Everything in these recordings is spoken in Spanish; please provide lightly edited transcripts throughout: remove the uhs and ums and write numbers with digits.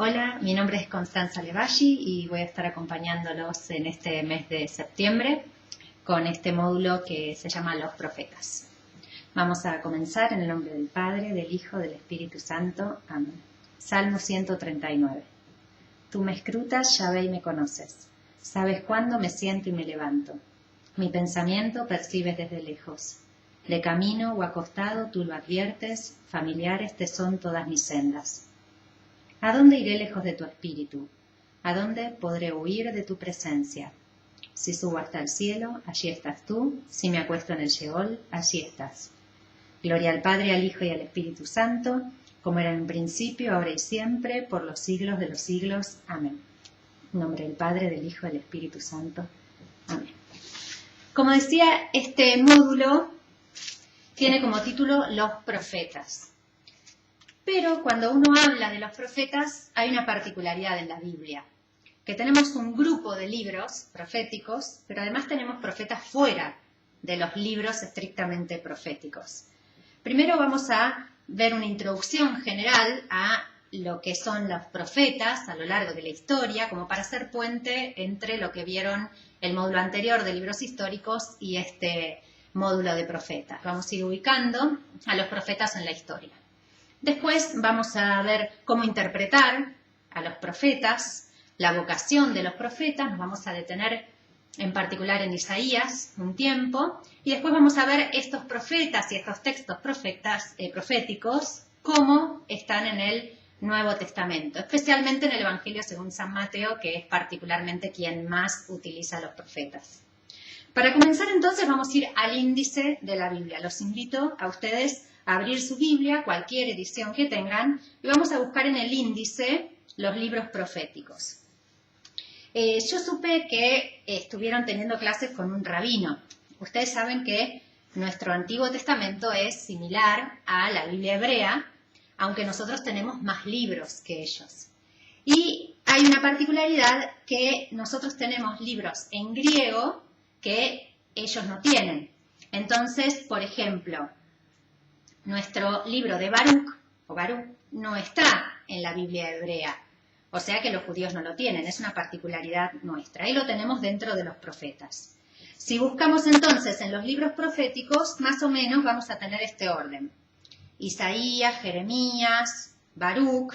Hola, mi nombre es Constanza Levalli y voy a estar acompañándolos en este mes de septiembre con este módulo que se llama Los Profetas. Vamos a comenzar en el nombre del Padre, del Hijo, del Espíritu Santo. Amén. Salmo 139. Tú me escrutas, Yahvé, y me conoces. Sabes cuándo me siento y me levanto. Mi pensamiento percibes desde lejos. De camino o acostado tú lo adviertes, familiares te son todas mis sendas. ¿A dónde iré lejos de tu espíritu? ¿A dónde podré huir de tu presencia? Si subo hasta el cielo, allí estás tú. Si me acuesto en el Sheol, allí estás. Gloria al Padre, al Hijo y al Espíritu Santo, como era en un principio, ahora y siempre, por los siglos de los siglos. Amén. En nombre del Padre, del Hijo y del Espíritu Santo. Amén. Como decía, este módulo tiene como título Los Profetas. Pero cuando uno habla de los profetas, hay una particularidad en la Biblia, que tenemos un grupo de libros proféticos, pero además tenemos profetas fuera de los libros estrictamente proféticos. Primero vamos a ver una introducción general a lo que son los profetas a lo largo de la historia, como para hacer puente entre lo que vieron el módulo anterior de libros históricos y este módulo de profetas. Vamos a ir ubicando a los profetas en la historia. Después vamos a ver cómo interpretar a los profetas, la vocación de los profetas, nos vamos a detener en particular en Isaías un tiempo, y después vamos a ver estos profetas y estos textos proféticos, cómo están en el Nuevo Testamento, especialmente en el Evangelio según San Mateo, que es particularmente quien más utiliza a los profetas. Para comenzar entonces vamos a ir al índice de la Biblia. Los invito a ustedes a abrir su Biblia, cualquier edición que tengan, y vamos a buscar en el índice los libros proféticos. Yo supe que estuvieron teniendo clases con un rabino. Ustedes saben que nuestro Antiguo Testamento es similar a la Biblia hebrea, aunque nosotros tenemos más libros que ellos. Y hay una particularidad que nosotros tenemos libros en griego que ellos no tienen. Entonces, por ejemplo, nuestro libro de Baruch no está en la Biblia hebrea, o sea que los judíos no lo tienen, es una particularidad nuestra, y lo tenemos dentro de los profetas. Si buscamos entonces en los libros proféticos, más o menos vamos a tener este orden: Isaías, Jeremías, Baruch,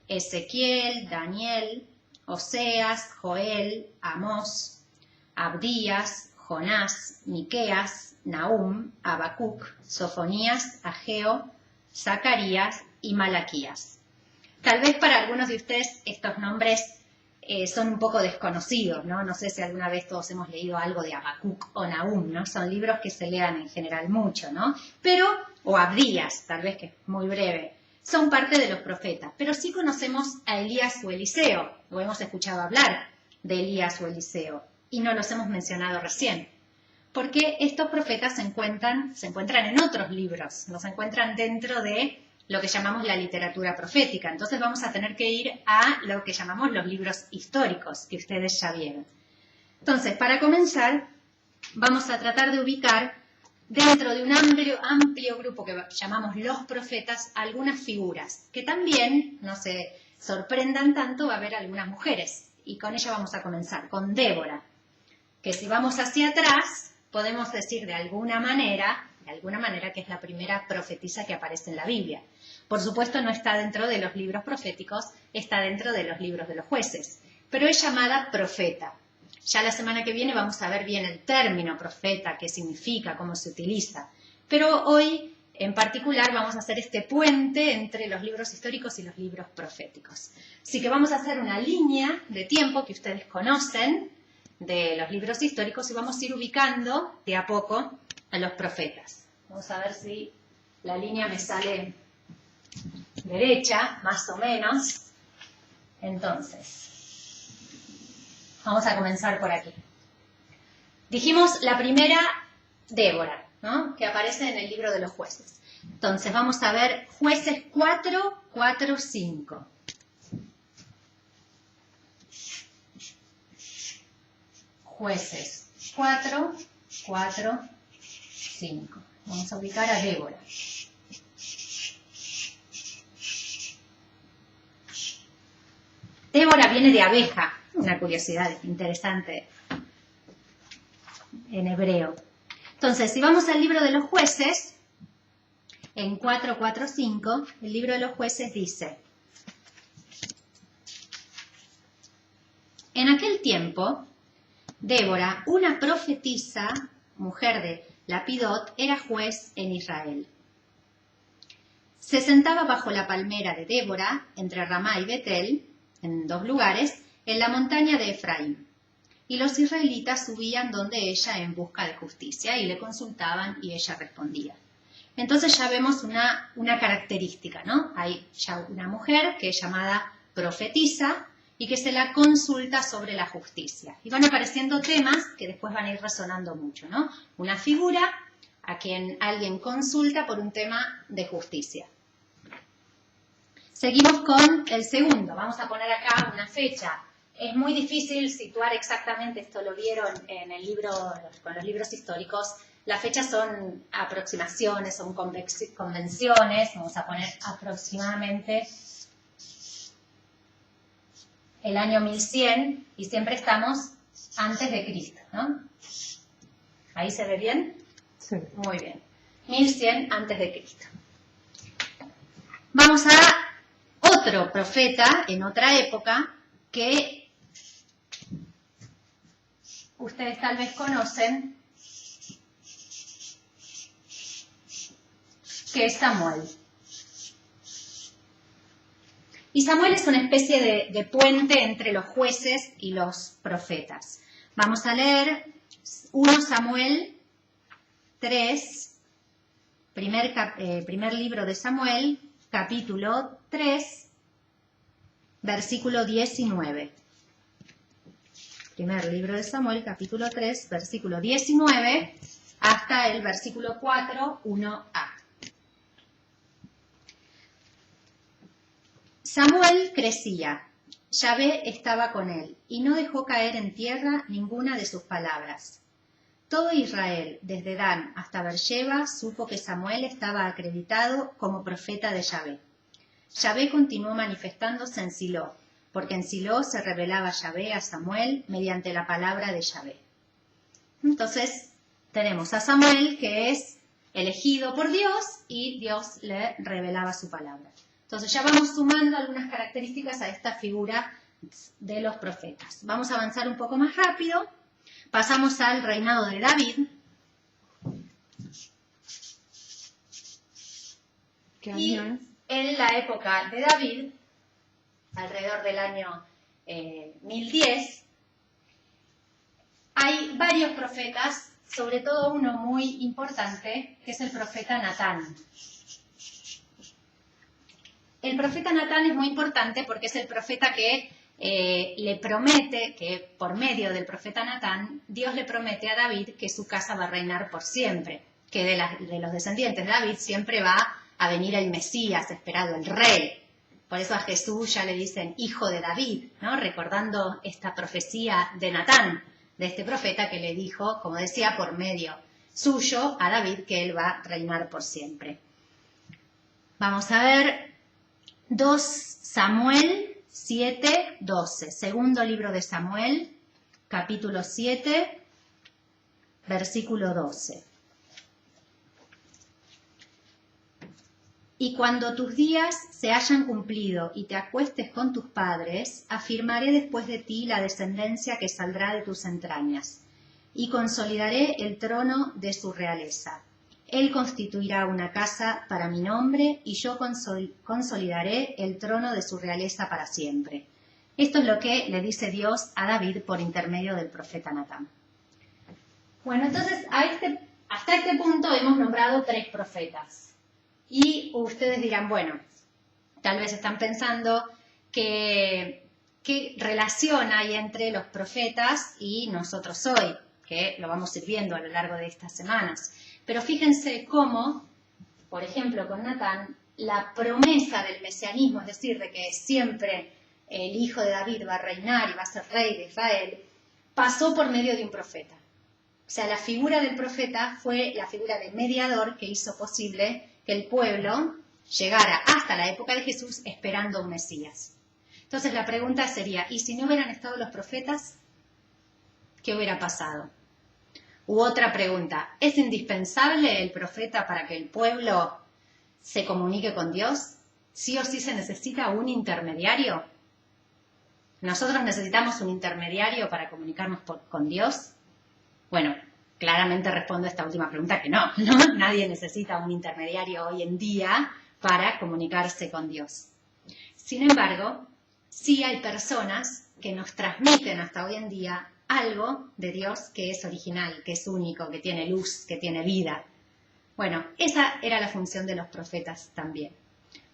Ezequiel, Daniel, Oseas, Joel, Amós, Abdías, Jonás, Miqueas, Nahum, Habacuc, Sofonías, Ageo, Zacarías y Malaquías. Tal vez para algunos de ustedes estos nombres son un poco desconocidos, ¿no? No sé si alguna vez todos hemos leído algo de Habacuc o Nahum, ¿no? Son libros que se lean en general mucho, ¿no? O Abdías, tal vez que es muy breve, son parte de los profetas, pero sí conocemos a Elías o Eliseo, o hemos escuchado hablar de Elías o Eliseo, y no los hemos mencionado recién, porque estos profetas se encuentran en otros libros, los encuentran dentro de lo que llamamos la literatura profética. Entonces vamos a tener que ir a lo que llamamos los libros históricos, que ustedes ya vieron. Entonces, para comenzar, vamos a tratar de ubicar dentro de un amplio grupo que llamamos los profetas algunas figuras, que también, no se sorprendan tanto, va a haber algunas mujeres. Y con ella vamos a comenzar, con Débora, que si vamos hacia atrás, podemos decir de alguna manera que es la primera profetisa que aparece en la Biblia. Por supuesto no está dentro de los libros proféticos, está dentro de los libros de los jueces, pero es llamada profeta. Ya la semana que viene vamos a ver bien el término profeta, qué significa, cómo se utiliza. Pero hoy, en particular, vamos a hacer este puente entre los libros históricos y los libros proféticos. Así que vamos a hacer una línea de tiempo que ustedes conocen de los libros históricos y vamos a ir ubicando de a poco a los profetas. Vamos a ver si la línea me sale derecha, más o menos. Entonces, vamos a comenzar por aquí. Dijimos la primera, Débora, ¿no? Que aparece en el libro de los jueces. Entonces, vamos a ver Jueces 4, 4, 5. Jueces 4, 4, 5. Vamos a ubicar a Débora. Débora viene de abeja, una curiosidad interesante en hebreo. Entonces, si vamos al libro de los jueces, en 4:4-5, el libro de los jueces dice: en aquel tiempo, Débora, una profetisa, mujer de Lapidot, era juez en Israel. Se sentaba bajo la palmera de Débora, entre Ramá y Betel, en 2 lugares, en la montaña de Efraín. Y los israelitas subían donde ella en busca de justicia y le consultaban y ella respondía. Entonces ya vemos una característica, ¿no? Hay ya una mujer que es llamada profetisa y que se la consulta sobre la justicia. Y van apareciendo temas que después van a ir resonando mucho, ¿no? Una figura a quien alguien consulta por un tema de justicia. Seguimos con el segundo. Vamos a poner acá una fecha. Es muy difícil situar exactamente, esto lo vieron en el libro, con los libros históricos. Las fechas son aproximaciones, son convenciones. Vamos a poner aproximadamente el año 1100 y siempre estamos antes de Cristo, ¿no? ¿Ahí se ve bien? Sí. Muy bien. 1100 antes de Cristo. Vamos a otro profeta en otra época que ustedes tal vez conocen, que es Samuel. Y Samuel es una especie de puente entre los jueces y los profetas. Vamos a leer 1 Samuel 3, primer libro de Samuel, capítulo 3, versículo 19. Primer libro de Samuel, capítulo 3, versículo 19, hasta el versículo 4, 1a. Samuel crecía, Yahvé estaba con él, y no dejó caer en tierra ninguna de sus palabras. Todo Israel, desde Dan hasta Beersheba, supo que Samuel estaba acreditado como profeta de Yahvé. Yahvé continuó manifestándose en Silo, porque en Silo se revelaba Yahvé a Samuel mediante la palabra de Yahvé. Entonces, tenemos a Samuel, que es elegido por Dios, y Dios le revelaba su palabra. Entonces, ya vamos sumando algunas características a esta figura de los profetas. Vamos a avanzar un poco más rápido. Pasamos al reinado de David. ¿Qué año Y es? en la época de David, alrededor del año 1010, hay varios profetas, sobre todo uno muy importante, que es el profeta Natán. El profeta Natán es muy importante porque es el profeta que le promete, que por medio del profeta Natán, Dios le promete a David que su casa va a reinar por siempre, que de los descendientes de David siempre va a venir el Mesías esperado, el rey. Por eso a Jesús ya le dicen hijo de David, ¿no? Recordando esta profecía de Natán, de este profeta que le dijo, como decía, por medio suyo a David que él va a reinar por siempre. Vamos a ver 2 Samuel 7:12, segundo libro de Samuel, capítulo 7, versículo 12. Y cuando tus días se hayan cumplido y te acuestes con tus padres, afirmaré después de ti la descendencia que saldrá de tus entrañas, y consolidaré el trono de su realeza. Él constituirá una casa para mi nombre, y yo consolidaré el trono de su realeza para siempre. Esto es lo que le dice Dios a David por intermedio del profeta Natán. Bueno, entonces hasta este punto hemos nombrado 3 profetas. Y ustedes dirán, bueno, tal vez están pensando qué relación hay entre los profetas y nosotros hoy, que lo vamos a ir viendo a lo largo de estas semanas. Pero fíjense cómo, por ejemplo, con Natán, la promesa del mesianismo, es decir, de que siempre el hijo de David va a reinar y va a ser rey de Israel, pasó por medio de un profeta. O sea, la figura del profeta fue la figura de mediador que hizo posible que el pueblo llegara hasta la época de Jesús esperando un Mesías. Entonces la pregunta sería, ¿y si no hubieran estado los profetas? ¿Qué hubiera pasado? U otra pregunta, ¿es indispensable el profeta para que el pueblo se comunique con Dios? ¿Sí o sí se necesita un intermediario? ¿Nosotros necesitamos un intermediario para comunicarnos con Dios? Bueno, claramente respondo a esta última pregunta que no, ¿no? Nadie necesita un intermediario hoy en día para comunicarse con Dios. Sin embargo, sí hay personas que nos transmiten hasta hoy en día algo de Dios que es original, que es único, que tiene luz, que tiene vida. Bueno, esa era la función de los profetas también.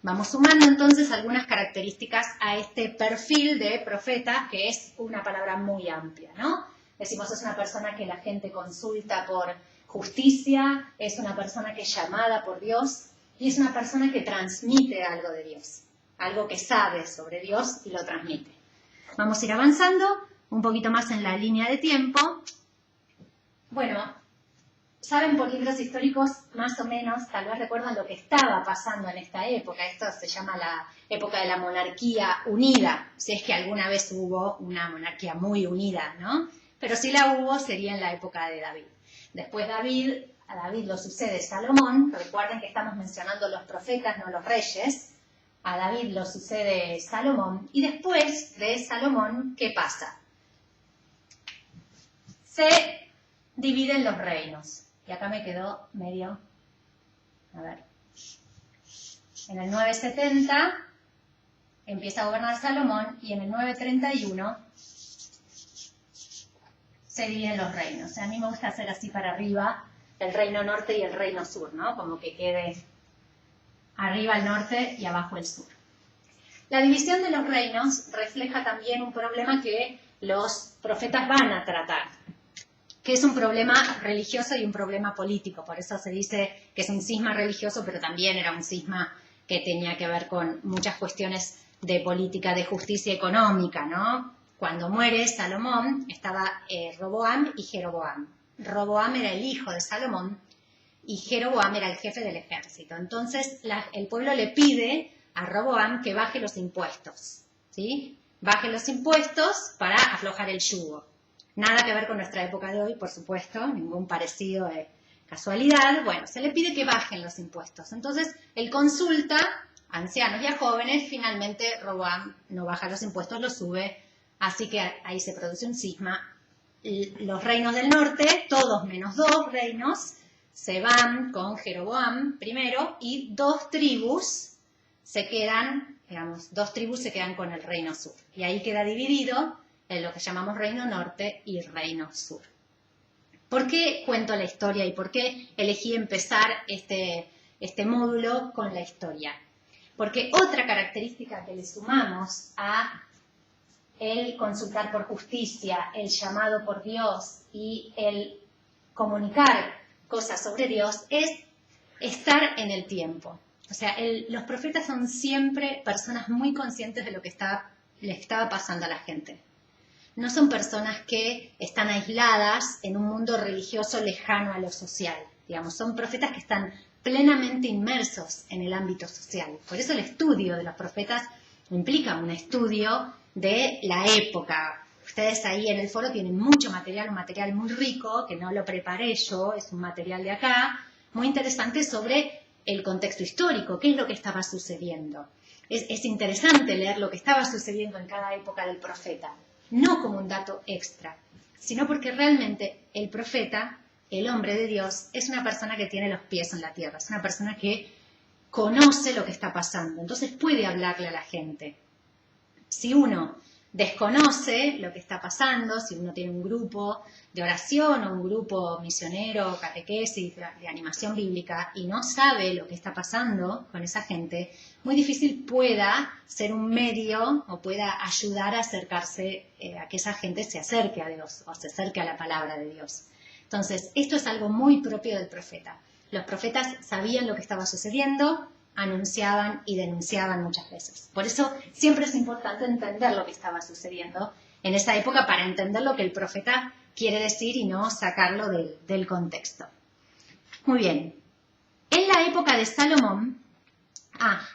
Vamos sumando entonces algunas características a este perfil de profeta, que es una palabra muy amplia, ¿no? Decimos, es una persona que la gente consulta por justicia, es una persona que es llamada por Dios y es una persona que transmite algo de Dios, algo que sabe sobre Dios y lo transmite. Vamos a ir avanzando un poquito más en la línea de tiempo. Bueno, saben por libros históricos más o menos, tal vez recuerdan lo que estaba pasando en esta época. Esto se llama la época de la monarquía unida, si es que alguna vez hubo una monarquía muy unida, ¿no? Pero si la hubo, sería en la época de David. Después a David lo sucede Salomón. Recuerden que estamos mencionando los profetas, no los reyes. A David lo sucede Salomón. Y después de Salomón, ¿qué pasa? Se dividen los reinos. Y acá me quedó medio, a ver, en el 970 empieza a gobernar Salomón y en el 931 se dividen los reinos. O sea, a mí me gusta hacer así para arriba el reino norte y el reino sur, ¿no? Como que quede arriba el norte y abajo el sur. La división de los reinos refleja también un problema que los profetas van a tratar, que es un problema religioso y un problema político. Por eso se dice que es un cisma religioso, pero también era un cisma que tenía que ver con muchas cuestiones de política, de justicia económica, ¿no? Cuando muere Salomón, estaba Roboam y Jeroboam. Roboam era el hijo de Salomón y Jeroboam era el jefe del ejército. Entonces, el pueblo le pide a Roboam que baje los impuestos, ¿sí? Baje los impuestos para aflojar el yugo. Nada que ver con nuestra época de hoy, por supuesto, ningún parecido de casualidad. Bueno, se le pide que bajen los impuestos. Entonces, él consulta a ancianos y a jóvenes. Finalmente, Roboam no baja los impuestos, los sube. Así que ahí se produce un cisma. Los reinos del norte, todos menos 2 reinos, se van con Jeroboam primero y 2 tribus se quedan, digamos, 2 tribus se quedan con el reino sur. Y ahí queda dividido en lo que llamamos reino norte y reino sur. ¿Por qué cuento la historia y por qué elegí empezar este módulo con la historia? Porque otra característica que le sumamos a el consultar por justicia, el llamado por Dios y el comunicar cosas sobre Dios es estar en el tiempo. O sea, los profetas son siempre personas muy conscientes de lo que le estaba pasando a la gente. No son personas que están aisladas en un mundo religioso lejano a lo social. Digamos, son profetas que están plenamente inmersos en el ámbito social. Por eso el estudio de los profetas implica un estudio de la época. Ustedes ahí en el foro tienen mucho material, un material muy rico, que no lo preparé yo, es un material de acá, muy interesante sobre el contexto histórico, qué es lo que estaba sucediendo. Es interesante leer lo que estaba sucediendo en cada época del profeta. No como un dato extra, sino porque realmente el profeta, el hombre de Dios, es una persona que tiene los pies en la tierra, es una persona que conoce lo que está pasando, entonces puede hablarle a la gente. Si uno desconoce lo que está pasando, si uno tiene un grupo de oración o un grupo misionero, catequesis, de animación bíblica y no sabe lo que está pasando con esa gente, muy difícil pueda ser un medio o pueda ayudar a acercarse, a que esa gente se acerque a Dios o se acerque a la palabra de Dios. Entonces, esto es algo muy propio del profeta. Los profetas sabían lo que estaba sucediendo, anunciaban y denunciaban muchas veces. Por eso siempre es importante entender lo que estaba sucediendo en esa época para entender lo que el profeta quiere decir y no sacarlo del contexto. Muy bien. En la época de Salomón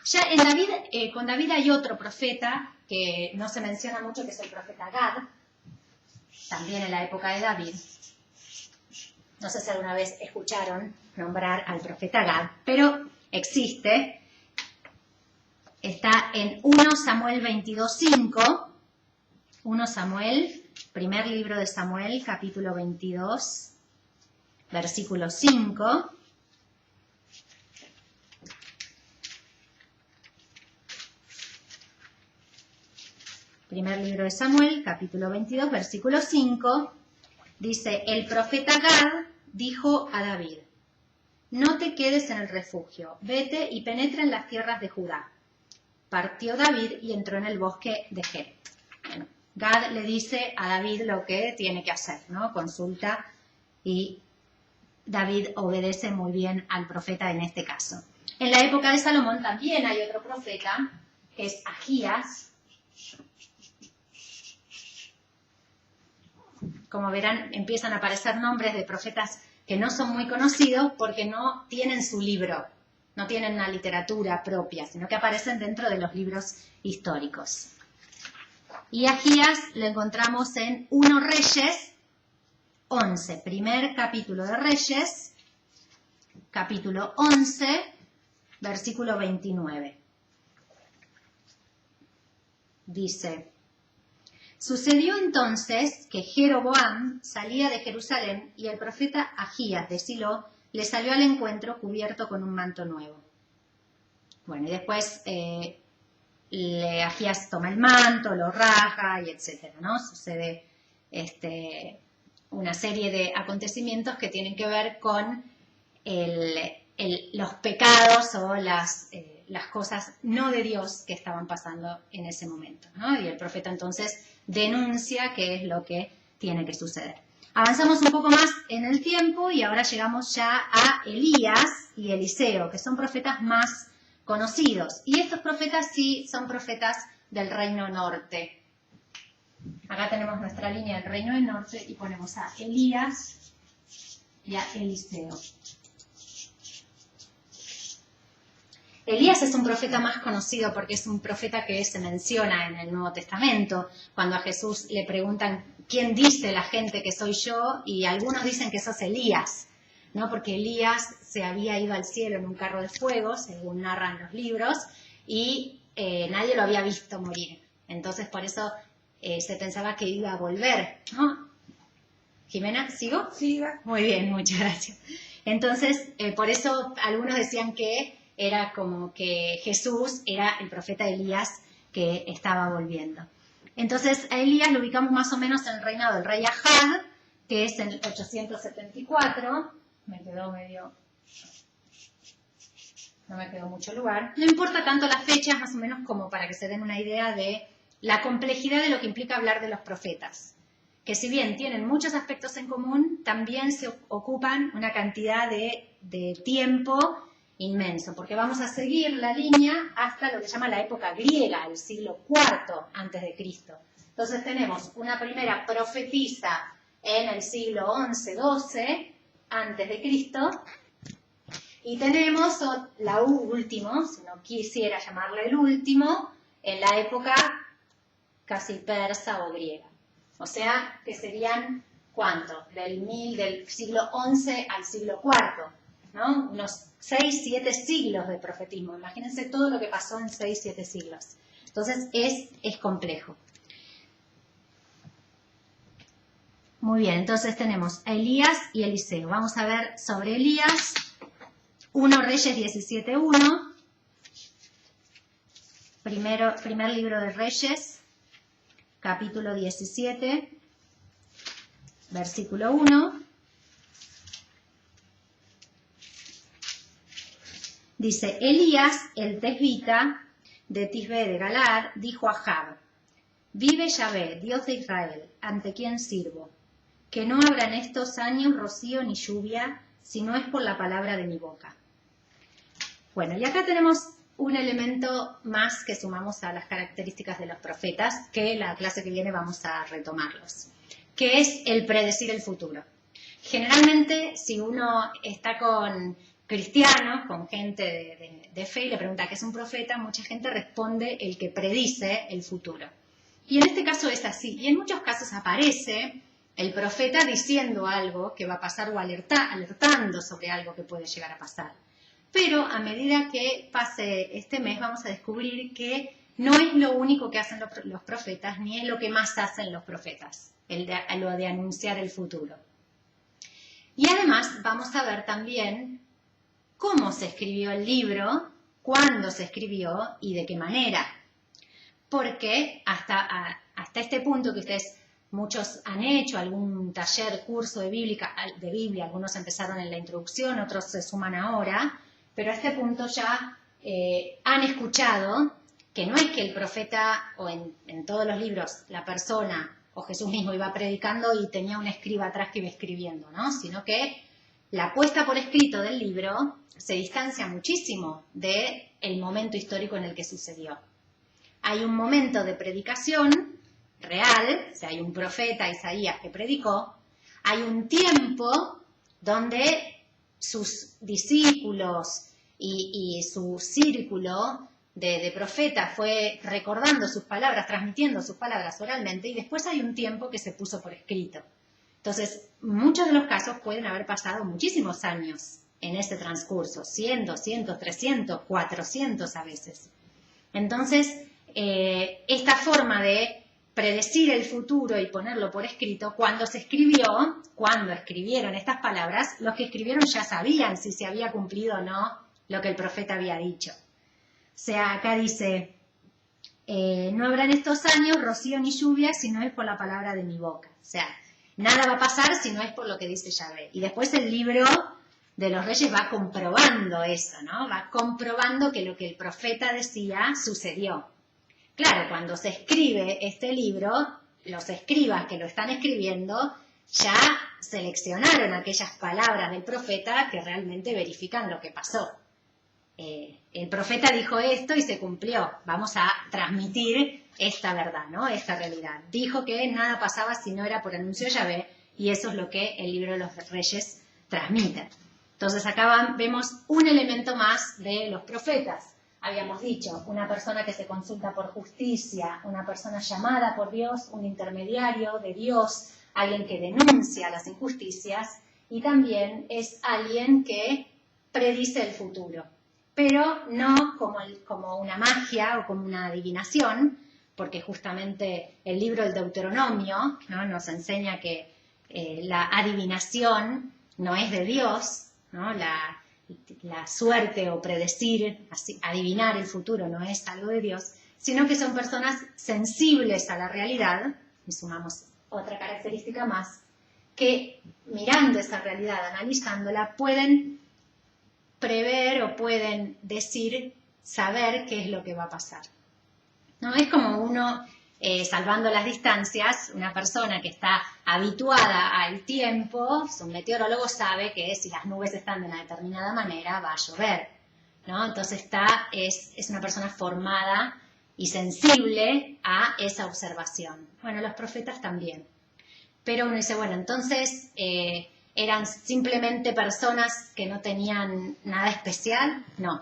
Ya en David, con David hay otro profeta que no se menciona mucho, que es el profeta Gad, también en la época de David. No sé si alguna vez escucharon nombrar al profeta Gad, pero existe. Está en 1 Samuel 22:5. 1 Samuel, primer libro de Samuel, capítulo 22, versículo 5. Primer libro de Samuel, capítulo 22, versículo 5, dice, el profeta Gad dijo a David, no te quedes en el refugio, vete y penetra en las tierras de Judá. Partió David y entró en el bosque de Jeret. Bueno, Gad le dice a David lo que tiene que hacer, ¿no? Consulta y David obedece muy bien al profeta en este caso. En la época de Salomón también hay otro profeta, que es Agías. Como verán, empiezan a aparecer nombres de profetas que no son muy conocidos porque no tienen su libro, no tienen una literatura propia, sino que aparecen dentro de los libros históricos. Y Agías lo encontramos en 1 Reyes 11, primer capítulo de Reyes, capítulo 11, versículo 29. Dice, sucedió entonces que Jeroboam salía de Jerusalén y el profeta Agías de Silo le salió al encuentro cubierto con un manto nuevo. Bueno, y después Agías toma el manto, lo rasga y etcétera, ¿no? Sucede una serie de acontecimientos que tienen que ver con los pecados o las cosas no de Dios que estaban pasando en ese momento, ¿no? Y el profeta entonces denuncia qué es lo que tiene que suceder. Avanzamos un poco más en el tiempo y ahora llegamos ya a Elías y Eliseo, que son profetas más conocidos. Y estos profetas sí son profetas del Reino Norte. Acá tenemos nuestra línea del Reino del Norte y ponemos a Elías y a Eliseo. Elías es un profeta más conocido porque es un profeta que se menciona en el Nuevo Testamento. Cuando a Jesús le preguntan, ¿quién dice la gente que soy yo? Y algunos dicen que sos Elías, ¿no? Porque Elías se había ido al cielo en un carro de fuego, según narran los libros, y nadie lo había visto morir. Entonces, por eso se pensaba que iba a volver, ¿no? Jimena, ¿sigo? Siga. Muy bien, muchas gracias. Entonces, por eso algunos decían que era como que Jesús era el profeta Elías que estaba volviendo. Entonces, a Elías lo ubicamos más o menos en el reinado del rey Ahab, que es en el 874. No me quedó mucho lugar. No importa tanto las fechas, más o menos como para que se den una idea de la complejidad de lo que implica hablar de los profetas. Que si bien tienen muchos aspectos en común, también se ocupan una cantidad de tiempo inmenso, porque vamos a seguir la línea hasta lo que se llama la época griega, el siglo IV antes de Cristo. Entonces tenemos una primera profetisa en el siglo XI-XII antes de Cristo, y tenemos la última, si no quisiera llamarla el último, en la época casi persa o griega. O sea, que serían, ¿cuánto? Del siglo XI al siglo IV, ¿no? Unos 6-7 siglos de profetismo. Imagínense todo lo que pasó en 6-7 siglos. Entonces, es complejo. Muy bien, entonces tenemos a Elías y Eliseo. Vamos a ver sobre Elías. 1 Reyes 17:1. Primer libro de Reyes, capítulo 17, versículo 1. Dice, Elías, el tesbita de Tisbe de Galaad, dijo a Ahab, vive Yahvé, Dios de Israel, ante quien sirvo, que no habrá en estos años rocío ni lluvia, si no es por la palabra de mi boca. Bueno, y acá tenemos un elemento más que sumamos a las características de los profetas, que la clase que viene vamos a retomarlos, que es el predecir el futuro. Generalmente, si uno está con cristianos, con gente de fe, y le pregunta qué es un profeta, mucha gente responde el que predice el futuro. Y en este caso es así. Y en muchos casos aparece el profeta diciendo algo que va a pasar o alertando sobre algo que puede llegar a pasar. Pero a medida que pase este mes vamos a descubrir que no es lo único que hacen los profetas, ni es lo que más hacen los profetas, lo de anunciar el futuro. Y además vamos a ver también cómo se escribió el libro, cuándo se escribió y de qué manera. Porque hasta este punto que ustedes muchos han hecho algún taller, curso de Biblia, algunos empezaron en la introducción, otros se suman ahora, pero a este punto ya han escuchado que no es que el profeta, o en todos los libros, la persona o Jesús mismo iba predicando y tenía un escriba atrás que iba escribiendo, ¿no? Sino que la puesta por escrito del libro se distancia muchísimo del momento histórico en el que sucedió. Hay un momento de predicación real, o sea, hay un profeta, Isaías, que predicó. Hay un tiempo donde sus discípulos y su círculo de profetas fue recordando sus palabras, transmitiendo sus palabras oralmente, y después hay un tiempo que se puso por escrito. Entonces, muchos de los casos pueden haber pasado muchísimos años en ese transcurso, 100, 200, 300, 400 a veces. Entonces, esta forma de predecir el futuro y ponerlo por escrito, cuando escribieron estas palabras, los que escribieron ya sabían si se había cumplido o no lo que el profeta había dicho. O sea, acá dice, no habrá en estos años rocío ni lluvia si no es por la palabra de mi boca. O sea, nada va a pasar si no es por lo que dice Yahvé. Y después el libro de los Reyes va comprobando eso, ¿no? Va comprobando que lo que el profeta decía sucedió. Claro, cuando se escribe este libro, los escribas que lo están escribiendo ya seleccionaron aquellas palabras del profeta que realmente verifican lo que pasó. El profeta dijo esto y se cumplió. Vamos a transmitir esta verdad, ¿no? Esta realidad. Dijo que nada pasaba si no era por anuncio de Yahvé, y eso es lo que el libro de los Reyes transmite. Entonces acá vemos un elemento más de los profetas. Habíamos dicho, una persona que se consulta por justicia, una persona llamada por Dios, un intermediario de Dios, alguien que denuncia las injusticias, y también es alguien que predice el futuro, pero no como una magia o como una adivinación, porque justamente el libro del Deuteronomio, ¿no?, nos enseña que la adivinación no es de Dios, ¿no? La suerte o predecir, adivinar el futuro no es algo de Dios, sino que son personas sensibles a la realidad, y sumamos otra característica más, que mirando esa realidad, analizándola, pueden prever o pueden saber qué es lo que va a pasar. ¿No? Es como uno, salvando las distancias, una persona que está habituada al tiempo, un meteorólogo sabe que si las nubes están de una determinada manera va a llover, ¿no? Entonces es una persona formada y sensible a esa observación. Bueno, los profetas también. Pero uno dice, bueno, entonces eran simplemente personas que no tenían nada especial. No.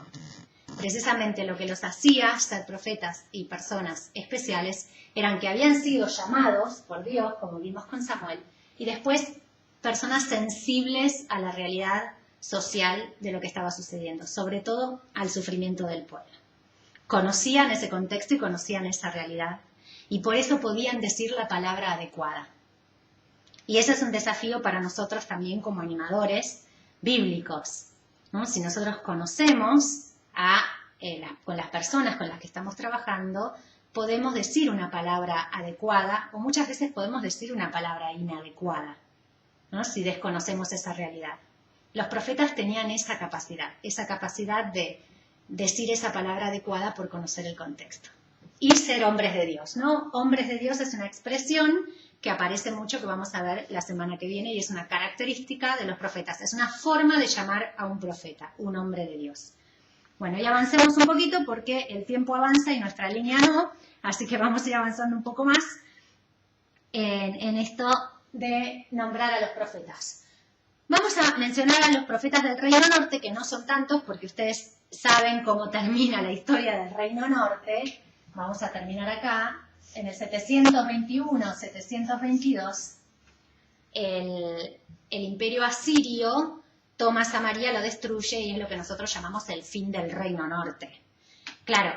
Precisamente lo que los hacía ser profetas y personas especiales eran que habían sido llamados por Dios, como vimos con Samuel, y después personas sensibles a la realidad social de lo que estaba sucediendo, sobre todo al sufrimiento del pueblo. Conocían ese contexto y conocían esa realidad, y por eso podían decir la palabra adecuada. Y ese es un desafío para nosotros también como animadores bíblicos, ¿no? Si nosotros conocemos con las personas con las que estamos trabajando, podemos decir una palabra adecuada o muchas veces podemos decir una palabra inadecuada, ¿no? Si desconocemos esa realidad. Los profetas tenían esa capacidad de decir esa palabra adecuada por conocer el contexto. Y ser hombres de Dios, ¿no? Hombres de Dios es una expresión que aparece mucho, que vamos a ver la semana que viene, y es una característica de los profetas. Es una forma de llamar a un profeta, un hombre de Dios. Bueno, y avancemos un poquito porque el tiempo avanza y nuestra línea no, así que vamos a ir avanzando un poco más en esto de nombrar a los profetas. Vamos a mencionar a los profetas del Reino Norte, que no son tantos, porque ustedes saben cómo termina la historia del Reino Norte. Vamos a terminar acá. En el 721-722, el imperio asirio toma Samaria, lo destruye y es lo que nosotros llamamos el fin del Reino Norte. Claro,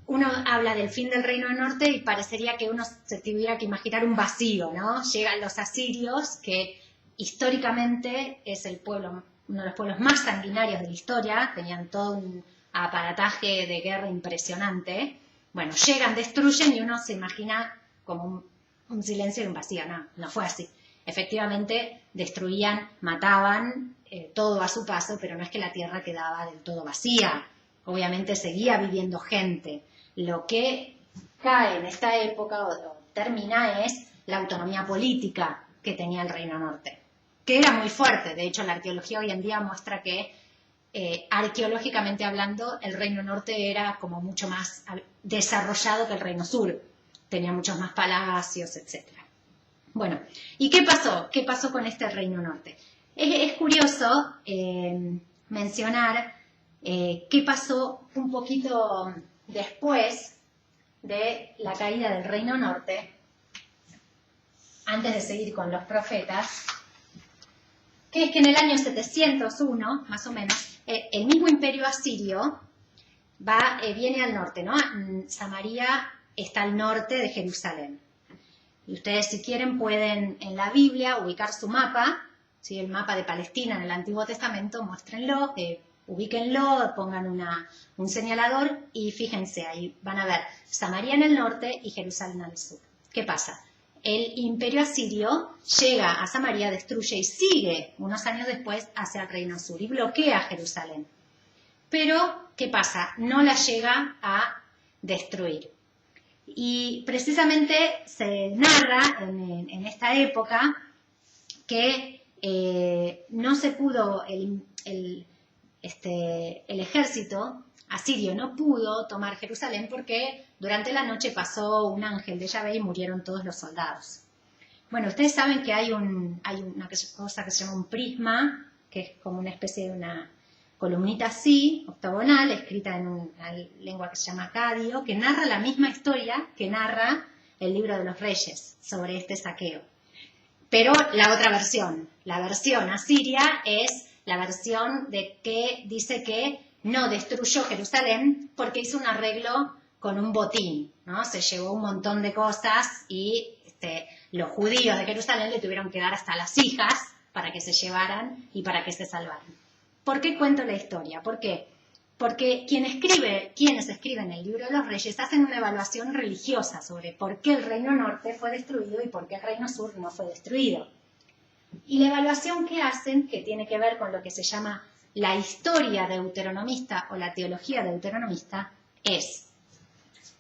uno habla del fin del Reino Norte y parecería que uno se tuviera que imaginar un vacío, ¿no? Llegan los asirios, que históricamente es uno de los pueblos más sanguinarios de la historia, tenían todo un aparataje de guerra impresionante. Bueno, llegan, destruyen y uno se imagina como un silencio y un vacío. No fue así. Efectivamente, destruían, mataban, todo a su paso, pero no es que la tierra quedaba del todo vacía. Obviamente seguía viviendo gente. Lo que cae en esta época o termina es la autonomía política que tenía el Reino Norte, que era muy fuerte. De hecho, la arqueología hoy en día muestra que arqueológicamente hablando, el Reino Norte era como mucho más desarrollado que el Reino Sur. Tenía muchos más palacios, etc. Bueno, ¿y qué pasó? ¿Qué pasó con este Reino Norte? Es curioso mencionar qué pasó un poquito después de la caída del Reino Norte, antes de seguir con los profetas, que es que en el año 701, más o menos, el mismo imperio asirio viene al norte, ¿no? Samaria está al norte de Jerusalén. Y ustedes, si quieren, pueden en la Biblia ubicar su mapa, ¿sí? El mapa de Palestina en el Antiguo Testamento, muéstrenlo, ubíquenlo, pongan un señalador y fíjense, ahí van a ver Samaria en el norte y Jerusalén al sur. ¿Qué pasa? El imperio asirio llega a Samaria, destruye y sigue unos años después hacia el Reino Sur y bloquea Jerusalén. Pero, ¿qué pasa? No la llega a destruir. Y precisamente se narra en esta época que no se pudo, el ejército asirio no pudo tomar Jerusalén porque durante la noche pasó un ángel de Yahvé y murieron todos los soldados. Bueno, ustedes saben que hay una cosa que se llama un prisma, que es como una especie de una columnita así, octogonal, escrita en una lengua que se llama acadio, que narra la misma historia que narra el Libro de los Reyes sobre este saqueo. Pero la otra versión, la versión asiria, es la versión de que dice que no destruyó Jerusalén porque hizo un arreglo con un botín, ¿no? Se llevó un montón de cosas y los judíos de Jerusalén le tuvieron que dar hasta las hijas para que se llevaran y para que se salvaran. ¿Por qué cuento la historia? ¿Por qué? Porque quienes escriben el Libro de los Reyes hacen una evaluación religiosa sobre por qué el Reino Norte fue destruido y por qué el Reino Sur no fue destruido. Y la evaluación que hacen, que tiene que ver con lo que se llama la historia deuteronomista o la teología deuteronomista, es: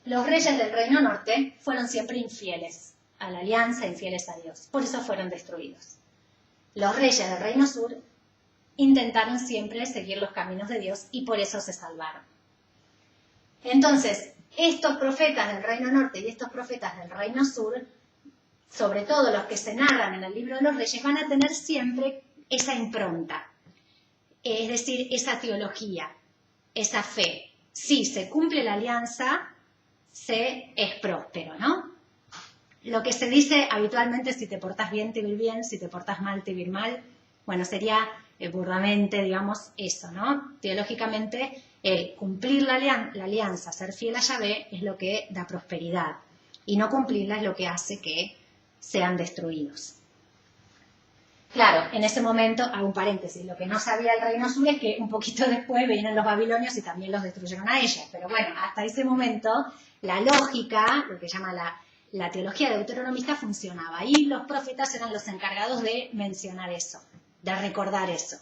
los reyes del Reino Norte fueron siempre infieles a la alianza, infieles a Dios, por eso fueron destruidos. Los reyes del Reino Sur intentaron siempre seguir los caminos de Dios y por eso se salvaron. Entonces, estos profetas del Reino Norte y estos profetas del Reino Sur, sobre todo los que se narran en el Libro de los Reyes, van a tener siempre esa impronta, es decir, esa teología, esa fe. Si se cumple la alianza, es próspero, ¿no? Lo que se dice habitualmente: si te portas bien, te va bien; si te portas mal, te va ir mal. Bueno, sería burdamente, digamos, eso, ¿no? Teológicamente, cumplir la alianza, ser fiel a Yahvé, es lo que da prosperidad. Y no cumplirla es lo que hace que sean destruidos. Claro, en ese momento, hago un paréntesis, lo que no sabía el Reino Sur es que un poquito después vienen los babilonios y también los destruyeron a ellos. Pero bueno, hasta ese momento, la lógica, lo que llama la teología deuteronomista, funcionaba. Y los profetas eran los encargados de mencionar eso, de recordar eso,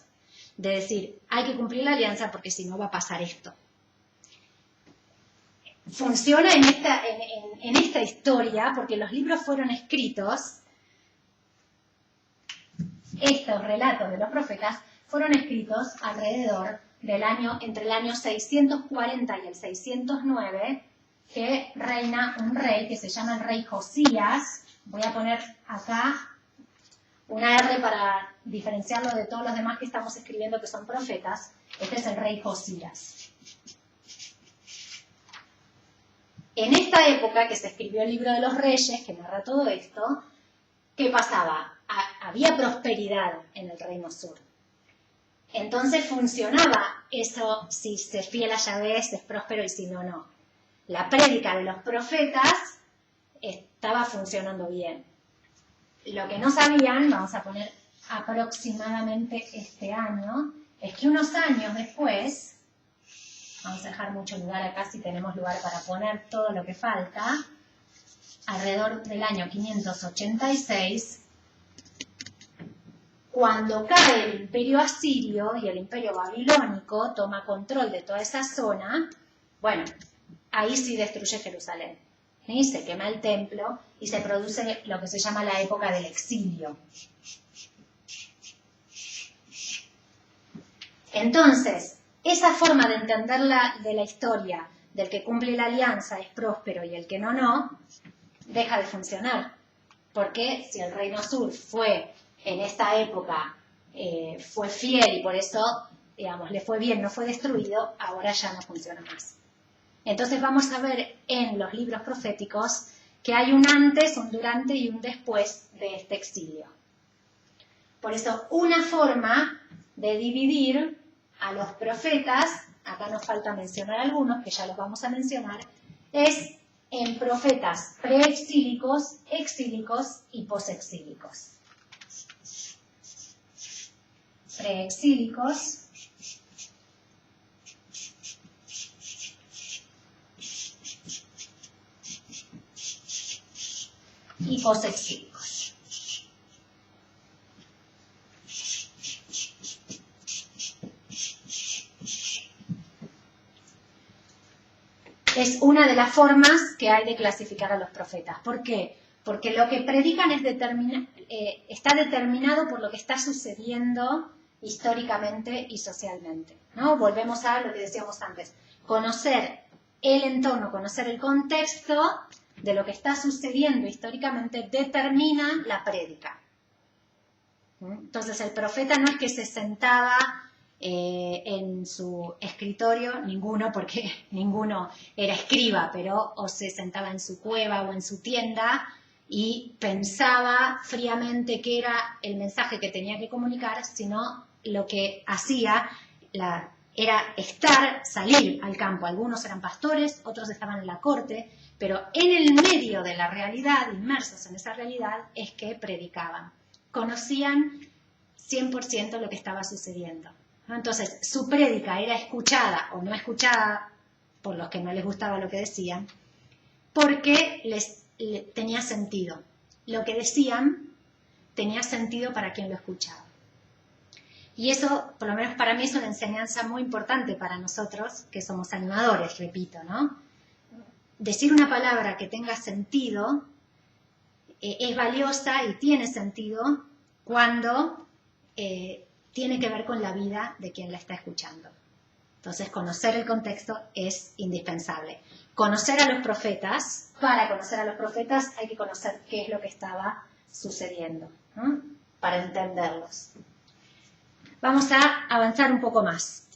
de decir, hay que cumplir la alianza porque si no va a pasar esto. Funciona en esta historia porque los libros fueron escritos, estos relatos de los profetas fueron escritos alrededor entre el año 640 y el 609, que reina un rey que se llama el rey Josías. Voy a poner acá una R para diferenciarlo de todos los demás que estamos escribiendo que son profetas. Este es el rey Josías. En esta época que se escribió el libro de los reyes, que narra todo esto, ¿qué pasaba? Había prosperidad en el reino sur. Entonces funcionaba eso, si se es fiel a Yahvé, es próspero y si no, no. La prédica de los profetas estaba funcionando bien. Lo que no sabían, vamos a poner aproximadamente este año, es que unos años después, vamos a dejar mucho lugar acá si tenemos lugar para poner todo lo que falta, alrededor del año 586, cuando cae el imperio asirio y el imperio babilónico toma control de toda esa zona, bueno, ahí sí destruye Jerusalén. ¿Sí? Se quema el templo y se produce lo que se llama la época del exilio. Entonces, esa forma de entender de la historia, del que cumple la alianza es próspero y el que no, no, deja de funcionar. Porque si el reino sur fue en esta época, fue fiel y por eso, digamos, le fue bien, no fue destruido, ahora ya no funciona más. Entonces vamos a ver en los libros proféticos que hay un antes, un durante y un después de este exilio. Por eso una forma de dividir a los profetas, acá nos falta mencionar algunos, que ya los vamos a mencionar, es en profetas preexílicos, exílicos y posexílicos. Preexílicos, y posexílicos. Es una de las formas que hay de clasificar a los profetas. ¿Por qué? Porque lo que predican está determinado por lo que está sucediendo históricamente y socialmente, ¿no? Volvemos a lo que decíamos antes. Conocer el entorno, conocer el contexto de lo que está sucediendo históricamente determina la prédica. Entonces el profeta no es que se sentaba en su escritorio, ninguno, porque ninguno era escriba, pero o se sentaba en su cueva o en su tienda y pensaba fríamente qué era el mensaje que tenía que comunicar, sino lo que hacía era salir al campo. Algunos eran pastores, otros estaban en la corte, pero en el medio de la realidad, inmersos en esa realidad, es que predicaban. Conocían 100% lo que estaba sucediendo. Entonces, su prédica era escuchada o no escuchada por los que no les gustaba lo que decían, porque tenía sentido. Lo que decían tenía sentido para quien lo escuchaba. Y eso, por lo menos para mí, es una enseñanza muy importante para nosotros, que somos animadores, repito, ¿no? Decir una palabra que tenga sentido es valiosa y tiene sentido cuando tiene que ver con la vida de quien la está escuchando. Entonces, conocer el contexto es indispensable. Conocer a los profetas, para conocer a los profetas hay que conocer qué es lo que estaba sucediendo, ¿no? Para entenderlos. Vamos a avanzar un poco más.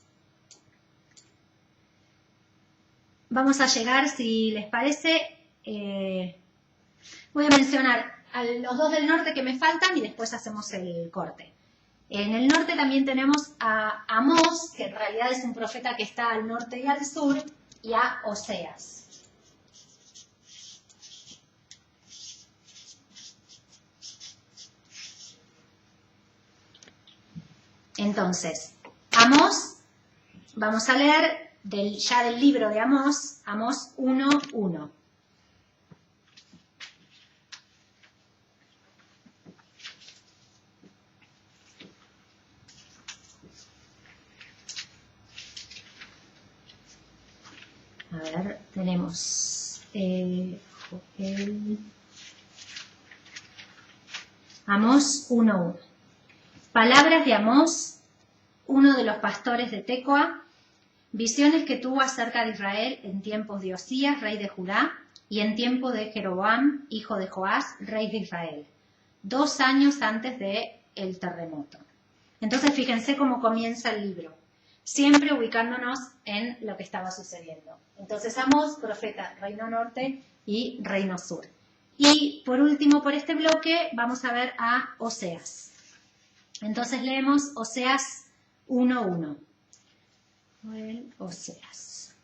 Vamos a llegar, si les parece, voy a mencionar a los dos del norte que me faltan y después hacemos el corte. En el norte también tenemos a Amós, que en realidad es un profeta que está al norte y al sur, y a Oseas. Entonces, Amós, vamos a leer ya del libro de Amós, Amós 1:1. A ver, tenemos Amós 1:1. Palabras de Amós, uno de los pastores de Tecoa, visiones que tuvo acerca de Israel en tiempos de Osías, rey de Judá, y en tiempo de Jeroboam, hijo de Joás, rey de Israel. 2 años antes del terremoto. Entonces fíjense cómo comienza el libro, siempre ubicándonos en lo que estaba sucediendo. Entonces Amós, profeta, reino norte y reino sur. Y por último, por este bloque, vamos a ver a Oseas. Entonces leemos Oseas 1:1. Oseas.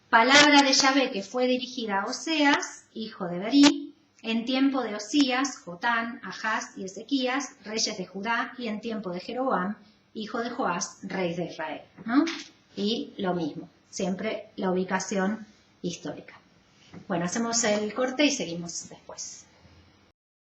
Palabra de Yahvé que fue dirigida a Oseas, hijo de Berí, en tiempo de Osías, Jotán, Ahaz y Ezequías, reyes de Judá, y en tiempo de Jeroboam, hijo de Joás, rey de Israel, ¿no? Y lo mismo, siempre la ubicación histórica. Bueno, hacemos el corte y seguimos después.